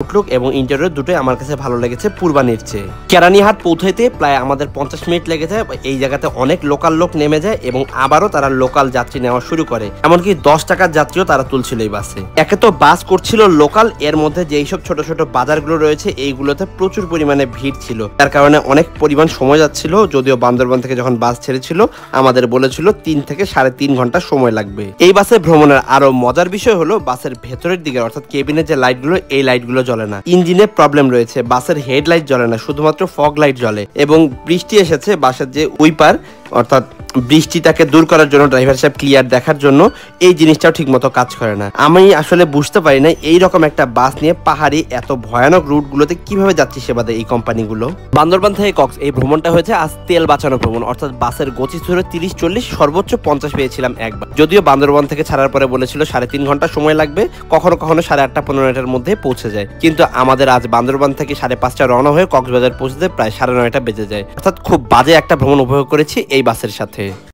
Outlook এবং interior দুটোই আমার কাছে ভালো লেগেছে পূর্বানীর চেয়ে। কেরানীহাট পৌঁছাইতে প্রায় আমাদের 50 মিনিট লেগে যায়। এই জায়গাতে অনেক লোকাল লোক নেমে যায় এবং আবারও তারা লোকাল যাত্রী নেওয়া শুরু করে, এমনকি 10 টাকার যাত্রীও তারা তুলছিল এই বাসে। একে তো বাস করছিল লোকাল, এর মধ্যে যেই সব ছোট ছোট বাজারগুলো রয়েছে এইগুলোতে প্রচুর পরিমাণে ভিড় ছিল, তার কারণে অনেক পরিমাণ সময় যাচ্ছিল। যদিও বান্দরবান থেকে যখন বাস ছেড়েছিল আমাদের বলেছিল 3 থেকে 3.5 ঘন্টা সময় লাগবে। এই বাসে ভ্রমণের আরো মজার বিষয় হলো বাসের ভেতরের দিকে অর্থাৎ কেবিনের যে লাইটগুলো, এই লাইটগুলো জ্বলে না। ইঞ্জিনে প্রবলেম রয়েছে, বাসের হেডলাইট জ্বলে না, শুধুমাত্র ফগ লাইট জ্বলে। এবং বৃষ্টি এসেছে, বাসের যে উইপার অর্থাৎ বৃষ্টিটাকে দূর করার জন্য, ড্রাইভার সাহেব ক্লিয়ার দেখার জন্য, এই জিনিসটাও ঠিক মতো কাজ করে না। আমি আসলে বুঝতে পারি না এইরকম একটা বাস নিয়ে পাহাড়ি এত ভয়ানক রুটগুলোতে কিভাবে যাচ্ছে সেবা দেয় এই কোম্পানিগুলো। বান্দরবান থেকে কক্স এই ভ্রমণটা হয়েছে আজ তেল বাঁচানো ভ্রমণ, অর্থাৎ বাসের গতি ছিল 30-40, সর্বোচ্চ 50 পেয়েছিলাম একবার। যদিও বান্দরবান থেকে ছাড়ার পরে বলেছিল 3.5 ঘন্টা সময় লাগবে, কখনো কখনো 8:30-15 মিনিটের মধ্যে পৌঁছে যায়। কিন্তু আমাদের আজ বান্দরবান থেকে 5:30 রওনা হয়ে কক্সবাজার পৌঁছতে প্রায় 9:30 বেজে যায়। অর্থাৎ খুব বাজে একটা ভ্রমণ উপভোগ করেছি এই বাসের সাথে।